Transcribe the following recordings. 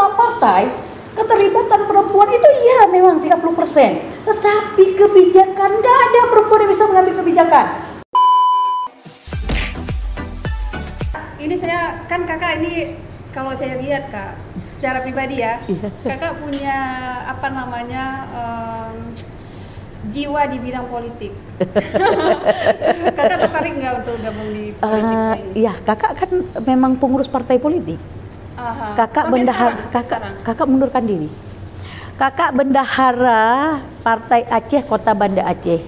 semua partai keterlibatan perempuan itu iya memang 30%, tetapi kebijakan nggak ada perempuan yang bisa mengambil kebijakan. Ini saya kan kakak ini kalau saya lihat kak secara pribadi ya, kakak punya apa namanya jiwa di bidang politik. Kakak tertarik nggak untuk gabung di politik ini? Iya, kakak kan memang pengurus partai politik. Kakak kakak mundurkan diri. Kakak bendahara Partai Aceh Kota Banda Aceh.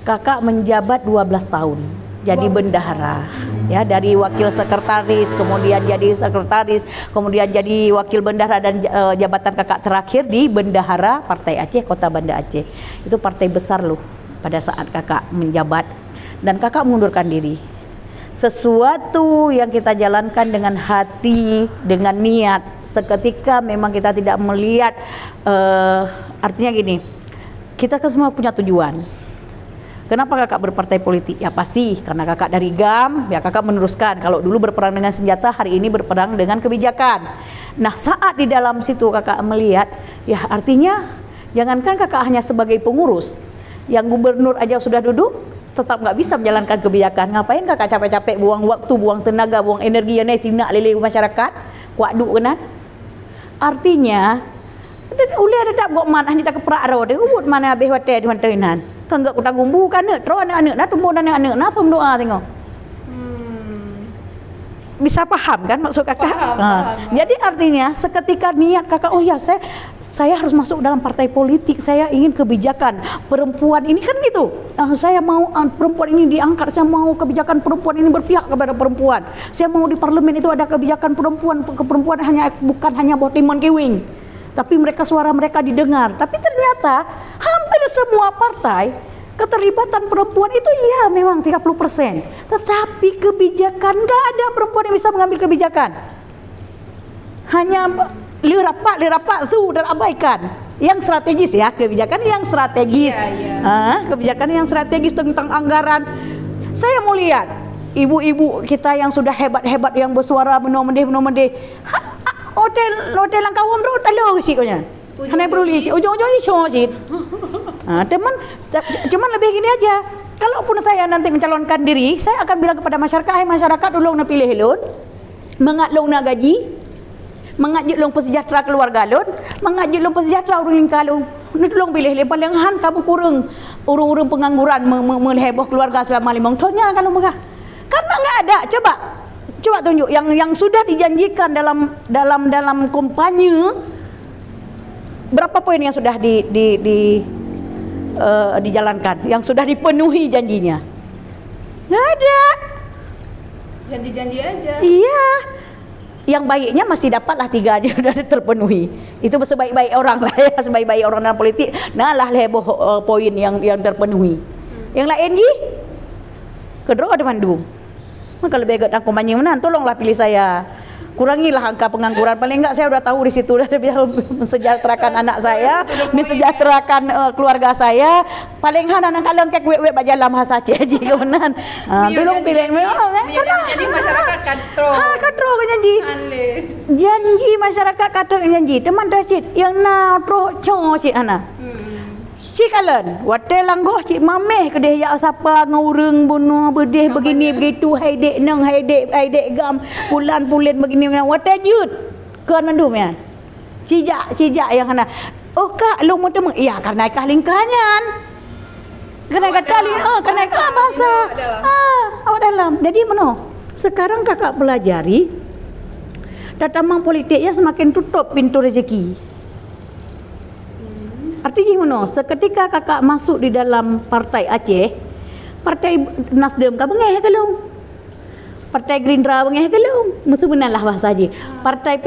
Kakak menjabat 12 tahun jadi bendahara. Ya, dari wakil sekretaris, kemudian jadi sekretaris, kemudian jadi wakil bendahara, dan jabatan kakak terakhir di bendahara Partai Aceh Kota Banda Aceh. Itu partai besar loh pada saat kakak menjabat, dan kakak mengundurkan diri. Sesuatu yang kita jalankan dengan hati, dengan niat, seketika memang kita tidak melihat artinya gini, kita kan semua punya tujuan. Kenapa kakak berpartai politik? Ya pasti karena kakak dari GAM, ya kakak meneruskan. Kalau dulu berperang dengan senjata, hari ini berperang dengan kebijakan. Nah, saat di dalam situ kakak melihat, ya artinya jangankan kakak hanya sebagai pengurus, yang gubernur aja sudah duduk, tetap nggak bisa menjalankan kebijakan. Ngapain kakak capek-capek buang waktu, buang tenaga, buang energi yang tidak lele masyarakat, kuaduk kenan? Artinya, ulah ada tak buat mana hanya tak keperak rawat dia, ubut mana habis hotel di hotelan. Kan enggak kita gumbu kan anak-anak nak tumbuh anak-anak nak doa tengok. Bisa paham kan maksud kakak? Paham. Jadi artinya seketika niat kakak, oh ya saya harus masuk dalam partai politik, saya ingin kebijakan perempuan ini kan gitu. Saya mau perempuan ini diangkat, saya mau kebijakan perempuan ini berpihak kepada perempuan. Saya mau di parlemen itu ada kebijakan perempuan bukan hanya buat timun kiwing, tapi suara mereka didengar. Tapi ternyata hampir semua partai keterlibatan perempuan itu ya memang 30%, tetapi kebijakan nggak ada perempuan yang bisa mengambil kebijakan. Hanya lirapak itu dan abaikan yang strategis, ya kebijakan yang strategis. Kebijakan yang strategis tentang anggaran. Saya mau lihat ibu-ibu kita yang sudah hebat-hebat, yang bersuara menomedeh hotel langkawam bro talo risikonya. Karena perlu ujung-ujungnya sih. Teman, cuman lebih gini aja. Kalaupun saya nanti mencalonkan diri, saya akan bilang kepada masyarakat, hai masyarakat, tolong na pilih lon, mengatlong na gaji, mengajut long pesejahtera keluarga lon, mengajut long pesejahtera urang lingkalong. Tolong pilih lon, paling han kamu kurang urung-urung pengangguran meleheboh keluarga selama 5 tahunnya kalau megah. Karena nggak ada. Coba tunjuk yang sudah dijanjikan dalam kampanye. Berapa poin yang sudah dijalankan, yang sudah dipenuhi janjinya? Nggak ada. Janji-janji aja. Iya. Yang baiknya masih dapatlah 3 aja sudah terpenuhi. Itu sebaik-baik orang lah ya, sebaik-baik orang dalam politik. Nah lah heboh poin yang terpenuhi. Yang lain kedua ada mandung. Maka lebih agak kampanye mana? Tolonglah pilih saya. Kurangilah angka pengangguran, paling enggak saya udah tahu di situ, udah bisa mensejahterakan anak saya, mensejahterakan keluarga saya. Paling anak kalian kayak wek bajalam hasace aja kemenan. Tolong pilih karena jadi masyarakat katro janji. Janji masyarakat katro janji. Teman Rashid yang na tro cho si ana. Cik kalian, watel langgoh cik mameh kedeh ya siapa ngurung bunuh bedeh begini begitu, hai dek nang hai dek gam pulan begini watel jut kan mandum ya. Cijak yang kana. Oh kak lu mau temu? Iya karena kah lingkangan. Karena kata karena kah bahasa. Awak dalam. Jadi meno. Sekarang kakak pelajari tatamang politiknya semakin tutup pintu rezeki. Artinya gimana? Seketika kakak masuk di dalam partai Aceh, partai Nasdem kah bengeh kelong, partai Gerindra bengeh kelong, mesti benarlah bahasa aja. Partai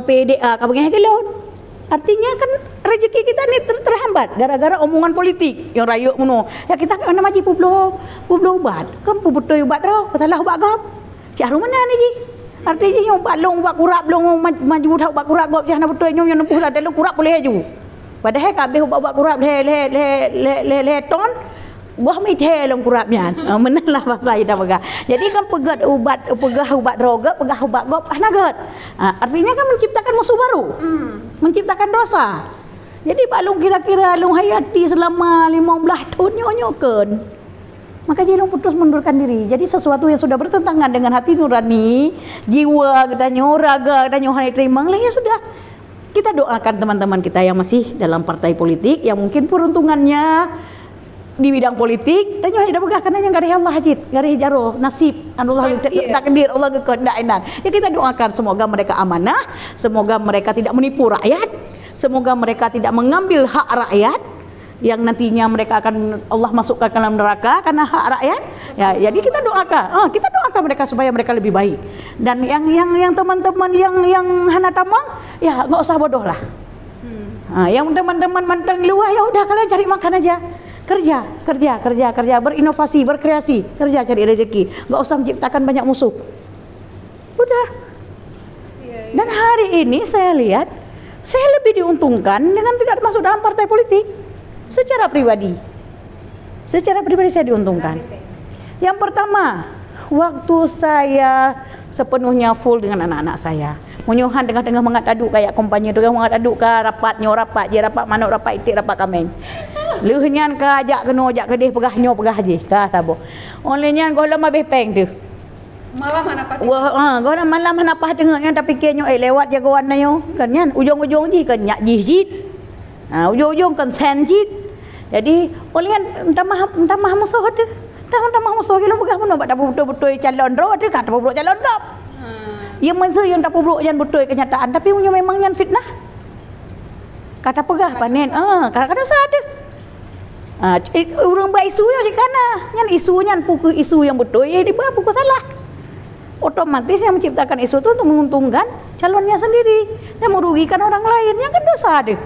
PDA kah bengeh kelong. Artinya kan rezeki kita ni terhambat gara-gara omongan politik yang rayuk ngono. Ya kita kan nama publo ubat, kan pubutoy ubat ro, katalah ubat gap. Cak mana ni ji? Artinya yang ubat long ubat kurap long maju dah ubat kurap gap jangan betul yang nempuh dah dalam kurap boleh aju. Padahal kabeh ubat kurap le ton Gua mithe long kurapnya. Menalah bahasa ida pegah. Jadi kan pegah ubat droga, pegah ubat gop nagat. Artinya kan menciptakan musuh baru. Menciptakan dosa. Jadi balung kira-kira long hayati selama 15 tahun nyonyokeun. Maka dia putus mundurkan diri. Jadi sesuatu yang sudah bertentangan dengan hati nurani, jiwa katanya, raga katanya hari terima, ya sudah. Kita doakan teman-teman kita yang masih dalam partai politik yang mungkin peruntungannya di bidang politik dan ada pegah karena yang gari Allah hajit, gari jaro nasib, Allah takdir, Allah kehendaknya. Ya kita doakan semoga mereka amanah, semoga mereka tidak menipu rakyat, semoga mereka tidak mengambil hak rakyat yang nantinya mereka akan Allah masukkan ke dalam neraka karena hak rakyat. Ya, jadi kita doakan mereka supaya mereka lebih baik. Dan yang teman-teman yang hana tamang, ya nggak usah bodoh lah. Yang teman-teman mantan luar, ya udah kalian cari makan aja. Kerja, berinovasi, berkreasi, kerja cari rezeki. Nggak usah menciptakan banyak musuh. Udah. Dan hari ini saya lihat, saya lebih diuntungkan dengan tidak masuk dalam partai politik. Secara pribadi saya diuntungkan. Yang pertama, waktu saya sepenuhnya full dengan anak-anak saya, menyuhan tengah-tengah mengat aduk kayak kompanya tu, mengat aduk ke rapat manuk rapat itik rapat kameng. Leuhnyan ka ajak kena ajak kedih pegahnya pegah je ka tabo. Onlenyan golam abeh peng tu. Malam mana pak? Golam malam hanapah dengannya tapi kenyo lewat jagoan nayo kan yan ujung-ujung ji kan nyak jihit. Ujung-ujung kan senjit. Jadi olian entah mah musuh ada. Entah mah musuh kita pegah mana tak betul-betul calon ro ada kata betul calon gap. Yang masa yang tak betul yang betul kenyataan tapi punya memang yang fitnah. Kata pegah panen kadang-kadang ada. Urang ba isu yang sikana. Yang isunya pukul isu yang betul ya di bawah pukul salah. Otomatis yang menciptakan isu itu untuk menguntungkan calonnya sendiri dan merugikan orang lain yang kan dosa ada.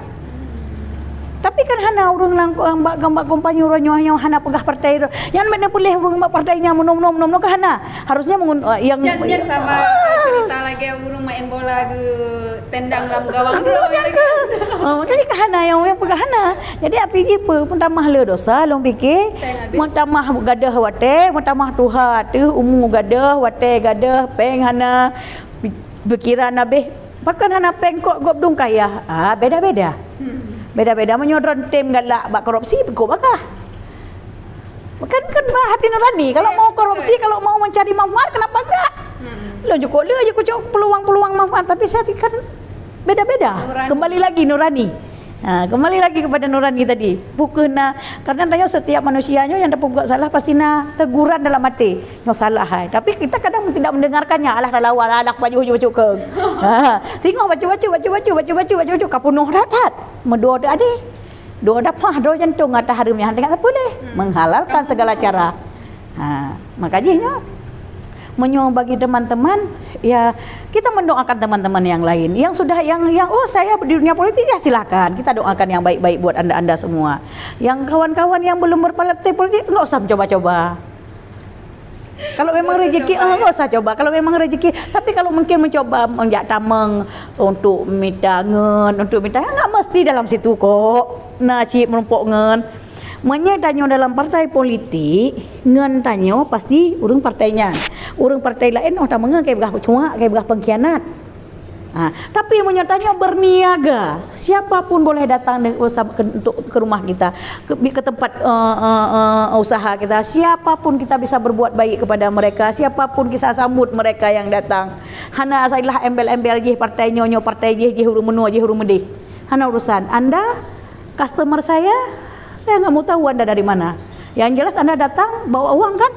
Tapi kan hana urang lang gambak kompanya urang nyoh hana pegah partai yang mana boleh urang partainya menom ke hana harusnya yang sama cerita lagi urang main bola ke tendang dalam gawang jadi ke hana yang pegah hana jadi artinya apa pentamah le dosa long fikir mentamah gadah wate mentamah tuha tu umum gadah wate gadah peng hana berkira nabe bahkan hana peng kok gop dong kaya beda-beda. Beda-beda menyodron tim galak bak korupsi kok bakah. Kan hati nurani kalau mau korupsi kalau mau mencari manfaat kenapa enggak? Lo cukup peluang-peluang manfaat tapi saya kan beda-beda. Kembali lagi nurani. Kembali lagi kepada nurani tadi. Bukannya karena tanya setiap manusianya yang dapat buat salah pasti teguran dalam hati. Nyo salah tapi kita kadang tidak mendengarkannya. Alah lawan alah baju ke. Tengok baca kapunuh rat. Mendoa ade. Doa dapah doa jantung atas harumnya tengah tak boleh. Menghalalkan segala cara. Makanya bagi teman-teman ya kita mendoakan teman-teman yang lain yang sudah yang saya di dunia politik ya silakan kita doakan yang baik-baik buat anda semua. Yang kawan-kawan yang belum berpartai politik enggak usah mencoba-coba. Kalau memang rezeki enggak usah coba. Kalau memang rezeki tapi kalau mungkin mencoba menjak tameng untuk minta enggak mesti dalam situ kok. Cik menumpuk ngen. Menyedanyo dalam partai politik ngen tanyo pasti urang partainya. Urang partai lain tak mengen kayak begah cuak, kayak begah pengkhianat. Tapi menyertanya berniaga. Siapapun boleh datang untuk ke rumah kita, ke tempat usaha kita. Siapapun kita bisa berbuat baik kepada mereka. Siapapun kita sambut mereka yang datang. Hana sailah embel-embel je partai nyonyo partai je hurung menua je hurung medih. Hana urusan Anda customer saya nggak mau tahu Anda dari mana. Yang jelas Anda datang bawa uang kan?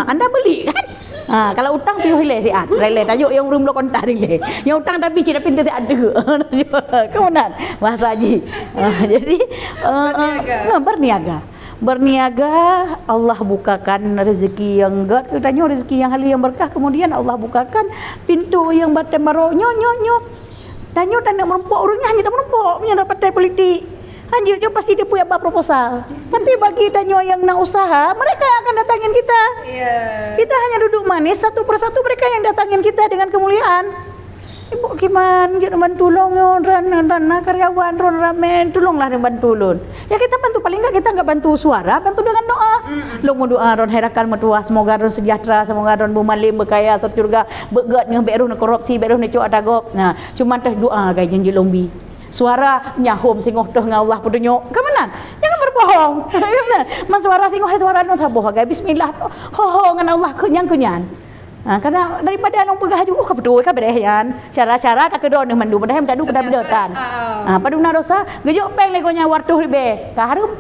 Anda beli kan? Kalau utang piu hile si rele tajuk yang belum kontak rile. Yang utang tapi tidak pintu si ada. Kemudian bahasa haji. Jadi berniaga Allah bukakan rezeki yang katanya rezeki yang halal yang berkah kemudian Allah bukakan pintu yang batembaro nyo. Tanyo tanda merumpuk urangnya hanya merumpuk punya partai politik. Anjir dia pasti dia punya proposal. Tapi bagi tanyo yang nak usaha, mereka akan datangin kita. Kita hanya duduk manis satu persatu mereka yang datangin kita dengan kemuliaan. ibu gimana jadi bantu tolong ran karyawan ron ramen tolonglah dan bantu lun. Ya kita bantu, paling enggak kita enggak bantu suara, bantu dengan doa. Lu mau doa ron herakan mertua semoga ron sejahtera, semoga ron bumalim berkaya surga begat dengan beru korupsi beru ne cok adagop. Nah, cuma teh doa gay janji lombi. Suara nyahum singoh teh ngah Allah pedunyo. Kamanan? Jangan berbohong. Man suara singoh suara no saboh gay bismillah. Ho ngan Allah kunyan. Karena daripada nong pegah juga betul ka berehan cara-cara ka kedon mandu bedah mendadu kada bedotan. Paduna dosa gejuk peng legonya wartuh ribe ka harum.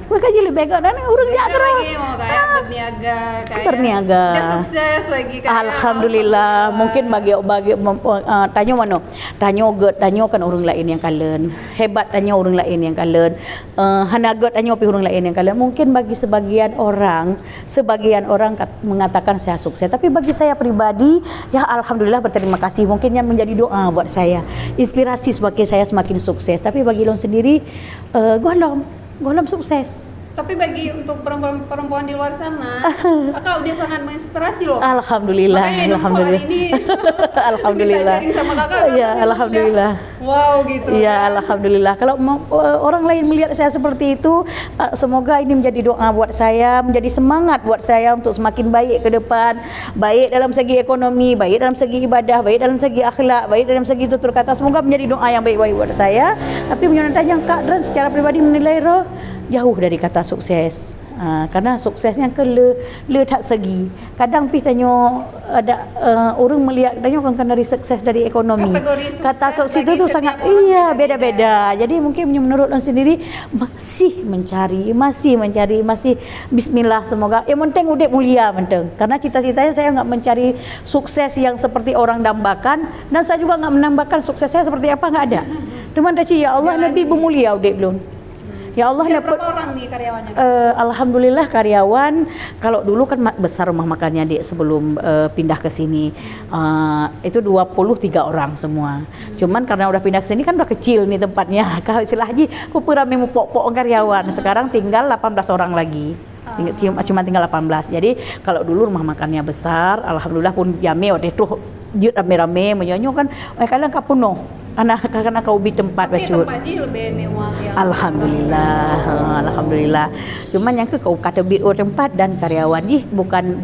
Kuwi ka jeli bego dan urang ya terus. Berniaga. Dan sukses lagi kan. Alhamdulillah. Mungkin bagi tanyo mano. Tanyo kan urang lain yang kalen. Hebat tanyo urang lain yang kalen. Hanagot tanyo pi urang lain yang kalen. Mungkin bagi sebagian orang mengatakan saya sukses, tapi bagi saya pribadi ya alhamdulillah berterima kasih. Mungkin yang menjadi doa buat saya. Inspirasi sebagai saya semakin sukses. Tapi bagi lo sendiri golom sukses. Tapi bagi untuk perempuan di luar sana, kakak udah sangat menginspirasi loh. Alhamdulillah. Alhamdulillah. Ini alhamdulillah. Sama kakak, ya alhamdulillah. Wow gitu. Ya alhamdulillah. Kalau orang lain melihat saya seperti itu, semoga ini menjadi doa buat saya, menjadi semangat buat saya untuk semakin baik ke depan, baik dalam segi ekonomi, baik dalam segi ibadah, baik dalam segi akhlak, baik dalam segi tutur kata. Semoga menjadi doa yang baik-baik buat saya. Tapi menyonatkan Kak Dran secara pribadi menilai jauh dari kata sukses. Karena suksesnya ke le tak segi. Kadang pi tanyo ada orang melihat tanyo kan dari sukses dari ekonomi. Kata sukses itu sangat beda-beda. Jadi mungkin menurut orang sendiri masih mencari bismillah semoga yang penting udah mulia penting. Karena cita-citanya saya enggak mencari sukses yang seperti orang dambakan dan saya juga enggak menambahkan sukses saya seperti apa enggak ada. Cuman ya Allah lebih bermulia udah belum. Ya Allah, berapa orang nih karyawannya? Alhamdulillah karyawan, kalau dulu kan besar rumah makannya Dek sebelum pindah ke sini. Itu 23 orang semua. Cuman karena udah pindah ke sini kan udah kecil nih tempatnya. Kalau istilah haji, aku rame mupok-pok karyawan. Sekarang tinggal 18 orang lagi. Cuma tinggal 18. Jadi kalau dulu rumah makannya besar, alhamdulillah pun jame waktu itu jut rame-rame menyonyo kan kalian kapuno. Karena kau ubi tempat bacut. Tempatnya lebih mewah ya. Alhamdulillah. Cuman yang kau kata bit tempat dan karyawan bukan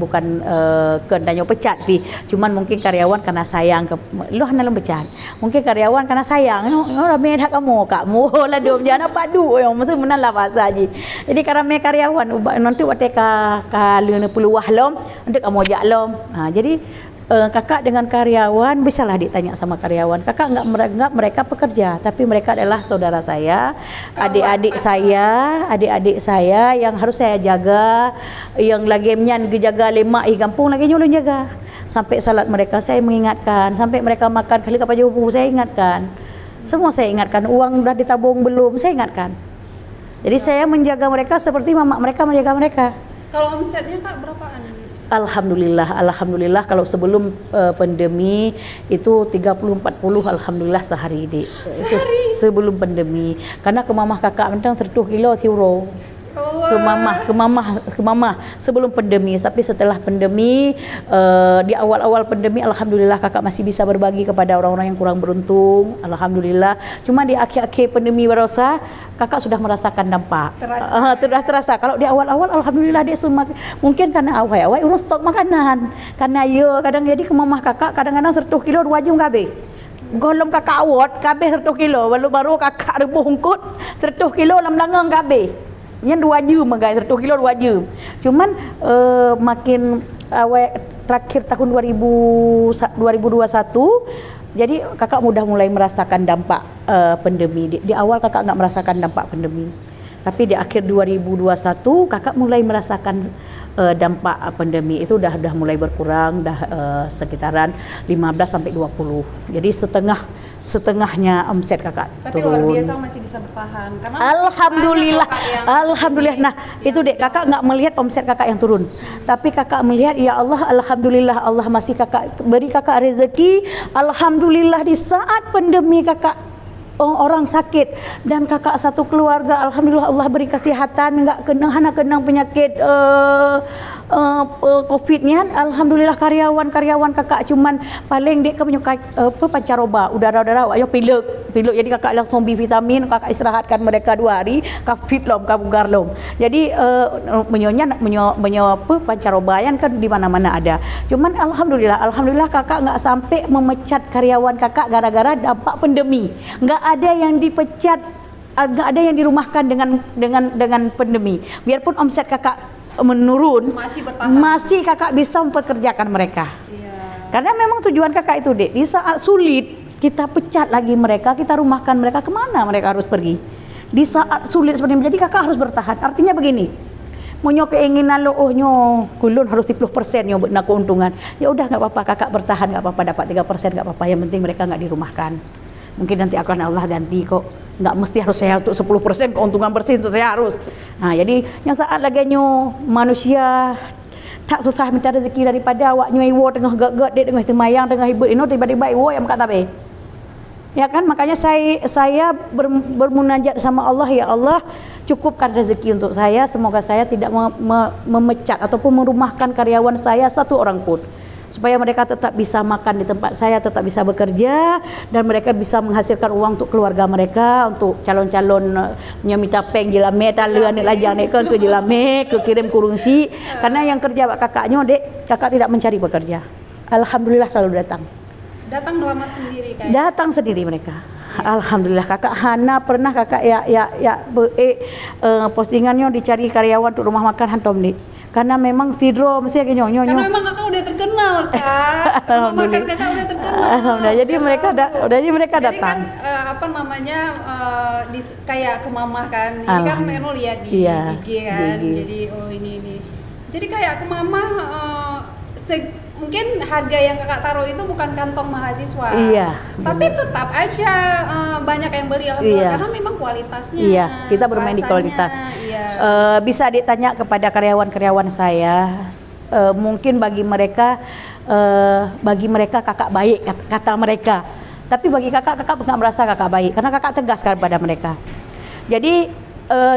kendanyo pecat pi. Cuman mungkin karyawan karena sayang ke lu hana pecat. Mungkin karyawan karena sayang. Rame dak kamu lah dom jana padu yang mesti menala bahasa haji. Jadi karena karyawan nanti waktu ka leuna peluah lom untuk kamu jak lom. Jadi kakak dengan karyawan bisalah ditanya sama karyawan. Kakak enggak menganggap mereka pekerja, tapi mereka adalah saudara saya, adik-adik saya yang harus saya jaga, yang lagi menyan jaga lemak kampung lagi nyulun jaga. Sampai salat mereka saya mengingatkan, sampai mereka makan kali kapal jauh saya ingatkan. Semua saya ingatkan, uang sudah ditabung belum saya ingatkan. Jadi saya menjaga mereka seperti mama mereka menjaga mereka. Kalau omsetnya Kak berapaan? Alhamdulillah kalau sebelum pandemi itu 30-40 alhamdulillah sehari Dik. Itu sebelum pandemi. Karena ke mamah kakak mentang 30 kilo euro. Ke mamah sebelum pandemi. Tapi setelah pandemi di awal-awal pandemi alhamdulillah kakak masih bisa berbagi kepada orang-orang yang kurang beruntung. Alhamdulillah. Cuma di akhir-akhir pandemi barosa kakak sudah merasakan dampak. Terasa. Kalau di awal-awal alhamdulillah dia mungkin karena awal urus stok makanan. Karena kadang jadi ke mamah kakak kadang-kadang 10 kilo 2 jam kabeh. Golong kakak awat kabeh 10 kilo baru kakak rebuh hungkut 10 kilo lam langang kabeh. Yang 2 jam guys, 1 kilo 2 jam. Cuman makin terakhir tahun 2021 jadi kakak mudah mulai merasakan dampak pandemi. Di awal kakak enggak merasakan dampak pandemi. Tapi di akhir 2021 kakak mulai merasakan dampak pandemi. Itu dah mulai berkurang, sekitaran 15 sampai 20. Jadi setengahnya omset kakak tapi turun. Luar biasa masih bisa bertahan karena alhamdulillah. Nah itu Dek, kakak nggak melihat omset kakak yang turun, tapi kakak melihat ya Allah alhamdulillah Allah masih kakak beri kakak rezeki. Alhamdulillah di saat pandemi kakak orang sakit dan kakak satu keluarga alhamdulillah Allah beri kesehatan, nggak kenang penyakit COVID-nya, alhamdulillah karyawan kakak cuman paling dia menyukai pancaroba, udara-udara, ayo pilek. Jadi kakak langsung beri vitamin, kakak istirahatkan mereka 2 hari, kakak fit lom, kakak bugar lom. Jadi pancaroba kan di mana-mana ada. Cuman alhamdulillah kakak nggak sampai memecat karyawan kakak gara-gara dampak pandemi. Nggak ada yang dipecat, nggak ada yang dirumahkan dengan pandemi. Biarpun omset kakak menurun, masih kakak bisa mempekerjakan mereka. Karena memang tujuan kakak itu, Dek, di saat sulit kita pecat lagi mereka, kita rumahkan mereka, kemana mereka harus pergi? Di saat sulit seperti ini, jadi kakak harus bertahan. Artinya begini, monyo keinginan lo, kulun harus 10% nyo nak keuntungan. Ya udah nggak apa-apa, kakak bertahan, nggak apa-apa, dapat 3% nggak apa-apa. Yang penting mereka nggak dirumahkan. Mungkin nanti akan Allah ganti kok. Nggak mesti harus saya untuk 10% keuntungan bersih untuk saya harus. Nah, jadi yang saat lagi nyo manusia tak susah minta rezeki daripada awak nyo iwo tengah gak-gak dek tengah semayang tengah hibur ino tiba-tiba iwo yang kata be. Ya kan, makanya saya bermunajat sama Allah, ya Allah cukupkan rezeki untuk saya, semoga saya tidak memecat ataupun merumahkan karyawan saya satu orang pun, supaya mereka tetap bisa makan di tempat saya, tetap bisa bekerja, dan mereka bisa menghasilkan uang untuk keluarga mereka, untuk calon-calon nyamita peng jelame taluan ni lajang ni kan ke jelame ke kirim kurungsi. Karena yang kerja kakaknya, Dek, kakak tidak mencari pekerja, alhamdulillah selalu datang melamar sendiri kan? Datang sendiri mereka. Alhamdulillah. Kakak Hana pernah kakak postingannya dicari karyawan untuk rumah makan hantom nih. Karena memang tidur mesti kayak nyonyo. Karena memang kakak udah terkenal, Kak. Makan kakak udah terkenal. Alhamdulillah. Jadi mereka jadi datang. Kan kayak ke mamah kan. Ini kan Eno lihat di IG kan. Jadi ini. Jadi kayak ke mamah mungkin harga yang kakak taruh itu bukan kantong mahasiswa, tapi tetap aja banyak yang beli karena memang kualitasnya. Iya, kita bermain di kualitas. Bisa ditanya kepada karyawan-karyawan saya, mungkin bagi mereka kakak baik kata mereka, tapi bagi kakak nggak merasa kakak baik karena kakak tegas kepada mereka. Jadi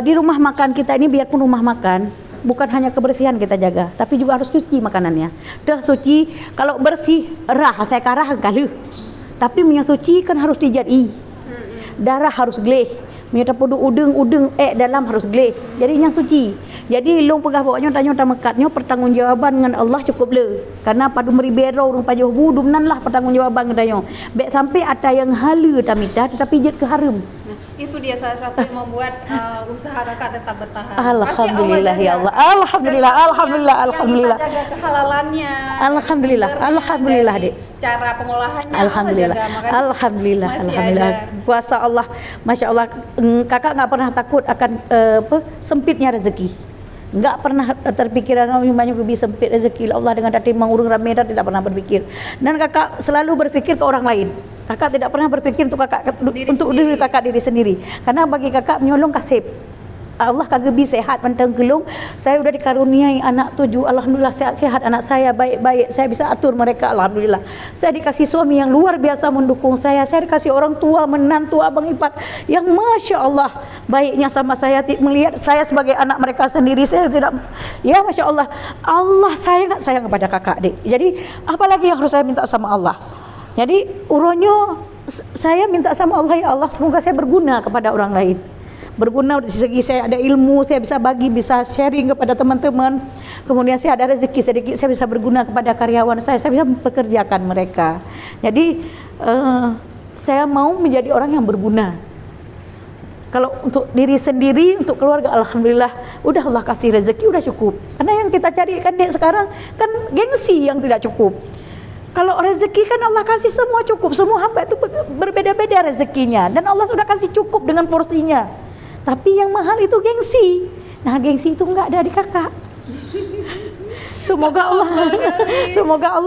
di rumah makan kita ini, biarpun rumah makan, bukan hanya kebersihan kita jaga, tapi juga harus cuci makanannya. Dah suci, kalau bersih, saya karah kalu. Tapi minyak suci kan harus dijadi. Darah harus gleh. Minyak pudu udeng dalam harus gleh. Jadi yang suci. Jadi long pegah bawanya tanya mekatnya pertanggungjawaban dengan Allah cukup le. Karena padu meri bero rung pajoh budum nan lah pertanggungjawaban katanya. Bek sampai ada yang halu tamita tetapi jet ke harum. Itu dia salah satu yang membuat usaha kakak tetap bertahan. Alhamdulillah ya Allah. Alhamdulillah. Jaga kehalalannya. Alhamdulillah, Dek. Cara pengolahannya. Alhamdulillah. Kuasa Allah, masya Allah. Kakak nggak pernah takut akan sempitnya rezeki. Nggak pernah terpikir banyak lebih sempit rezeki Allah dengan dati mengurung ramai, tidak pernah berpikir. Dan kakak selalu berpikir ke orang lain. Kakak tidak pernah berpikir untuk diri kakak sendiri. Karena bagi kakak menyolong kasih. Allah kagebi sehat pantang gelung. Saya sudah dikaruniai anak 7. Alhamdulillah sehat-sehat anak saya, baik-baik. Saya bisa atur mereka, alhamdulillah. Saya dikasih suami yang luar biasa mendukung saya. Saya dikasih orang tua, menantu, abang ipar yang masya Allah baiknya sama saya, melihat saya sebagai anak mereka sendiri. Saya tidak, ya masya Allah, Allah sangat sayang kepada kakak, Dek. Jadi apalagi yang harus saya minta sama Allah? Jadi uronyo saya minta sama Allah, ya Allah semoga saya berguna kepada orang lain. Berguna dari segi saya ada ilmu, saya bisa bagi, bisa sharing kepada teman-teman. Kemudian saya ada rezeki sedikit, saya bisa berguna kepada karyawan saya bisa mempekerjakan mereka. Jadi saya mau menjadi orang yang berguna. Kalau untuk diri sendiri, untuk keluarga, alhamdulillah udah Allah kasih rezeki, udah cukup. Karena yang kita cari kan sekarang kan gengsi yang tidak cukup. Kalau rezeki kan Allah kasih semua cukup, semua hamba itu berbeda-beda rezekinya, dan Allah sudah kasih cukup dengan porsinya. Tapi yang mahal itu gengsi. Nah, gengsi itu enggak ada di kakak. Semoga Allah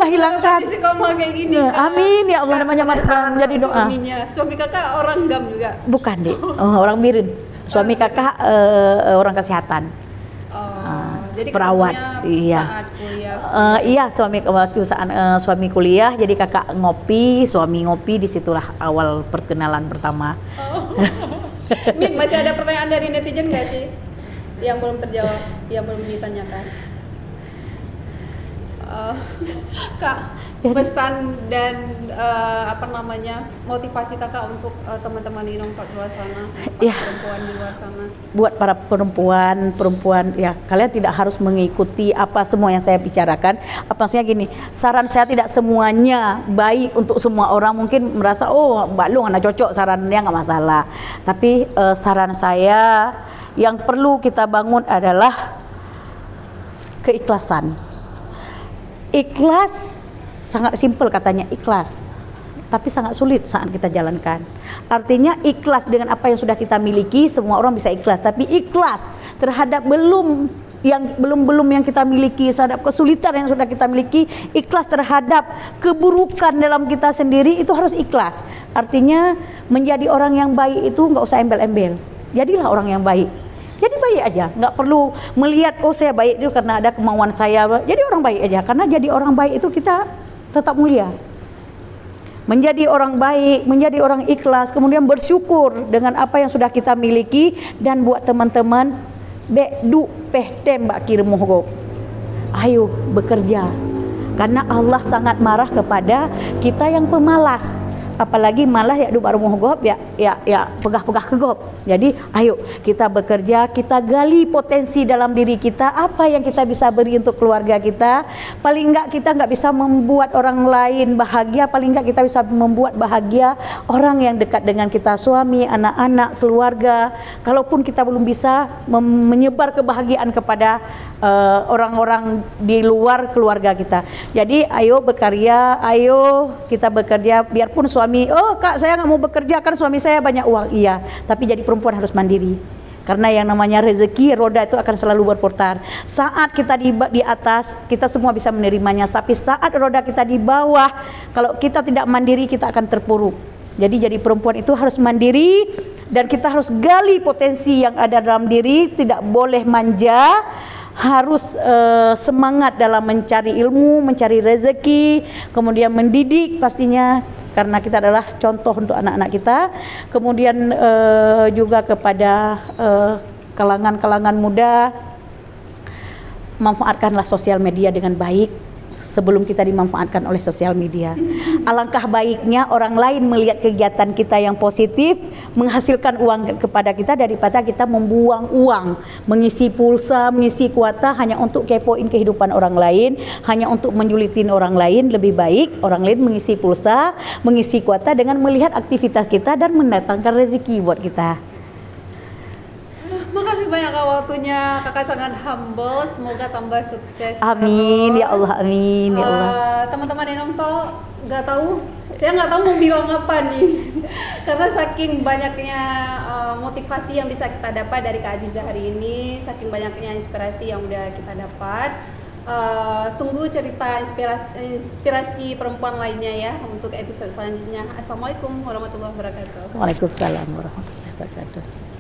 hilangkan. Kayak gini, amin ya Allah, namanya menjadi doa. Suami kakak orang Gam juga? Bukan, Dek. Orang Biren. Suami kakak orang kesehatan. Jadi perawat. Iya. Saat kuliah. Iya, suami kuliah, jadi kakak ngopi, suami ngopi, disitulah awal perkenalan pertama. Min, masih ada pertanyaan dari netizen nggak sih yang belum terjawab, yang belum ditanyakan? Kak, pesan dan motivasi kakak untuk teman-teman Inongtok di luar sana, perempuan di luar sana. Buat para perempuan ya, kalian tidak harus mengikuti apa semua yang saya bicarakan. Maksudnya gini, saran saya tidak semuanya baik untuk semua orang. Mungkin merasa Mbak Lung anak cocok sarannya, nggak masalah. Tapi saran saya yang perlu kita bangun adalah keikhlasan. Ikhlas sangat simpel katanya, ikhlas, tapi sangat sulit saat kita jalankan. Artinya ikhlas dengan apa yang sudah kita miliki, semua orang bisa ikhlas, tapi ikhlas terhadap belum yang kita miliki, terhadap kesulitan yang sudah kita miliki, ikhlas terhadap keburukan dalam kita sendiri, itu harus ikhlas. Artinya menjadi orang yang baik itu nggak usah embel-embel, jadilah orang yang baik. Jadi baik aja, nggak perlu melihat saya baik itu karena ada kemauan saya. Jadi orang baik aja, karena jadi orang baik itu kita tetap mulia. Menjadi orang baik, menjadi orang ikhlas, kemudian bersyukur dengan apa yang sudah kita miliki. Dan buat teman-teman, du peh tembak kirmuh go. Ayo bekerja, karena Allah sangat marah kepada kita yang pemalas. Apalagi malah ya baru mau gop ya pegah-pegah ke gop. Jadi ayo kita bekerja, kita gali potensi dalam diri kita, apa yang kita bisa beri untuk keluarga kita. Paling enggak kita nggak bisa membuat orang lain bahagia, paling enggak kita bisa membuat bahagia orang yang dekat dengan kita, suami, anak-anak, keluarga. Kalaupun kita belum bisa menyebar kebahagiaan kepada orang-orang di luar keluarga kita. Jadi ayo berkarya, ayo kita bekerja. Biarpun suami, kak saya nggak mau bekerja kan suami saya banyak uang, iya, tapi jadi perempuan harus mandiri. Karena yang namanya rezeki, roda itu akan selalu berputar. Saat kita di atas, kita semua bisa menerimanya. Tapi saat roda kita di bawah, kalau kita tidak mandiri, kita akan terpuruk. Jadi perempuan itu harus mandiri, dan kita harus gali potensi yang ada dalam diri, tidak boleh manja. Harus semangat dalam mencari ilmu, mencari rezeki, kemudian mendidik pastinya, karena kita adalah contoh untuk anak-anak kita. Kemudian juga kepada kalangan-kalangan muda, manfaatkanlah sosial media dengan baik sebelum kita dimanfaatkan oleh sosial media. Alangkah baiknya orang lain melihat kegiatan kita yang positif, menghasilkan uang kepada kita, daripada kita membuang uang, mengisi pulsa, mengisi kuota hanya untuk kepoin kehidupan orang lain, hanya untuk menjulitin orang lain. Lebih baik orang lain mengisi pulsa, mengisi kuota dengan melihat aktivitas kita dan mendatangkan rezeki buat kita. Makasih banyak kak waktunya, kakak sangat humble, semoga tambah sukses. Amin terus. Ya Allah, amin ya Allah. Teman-teman Inongtok saya nggak tahu mau bilang apa nih, karena saking banyaknya motivasi yang bisa kita dapat dari Kak Aziza hari ini, saking banyaknya inspirasi yang udah kita dapat. Tunggu cerita inspirasi perempuan lainnya ya untuk episode selanjutnya. Assalamualaikum warahmatullahi wabarakatuh. Waalaikumsalam warahmatullahi wabarakatuh.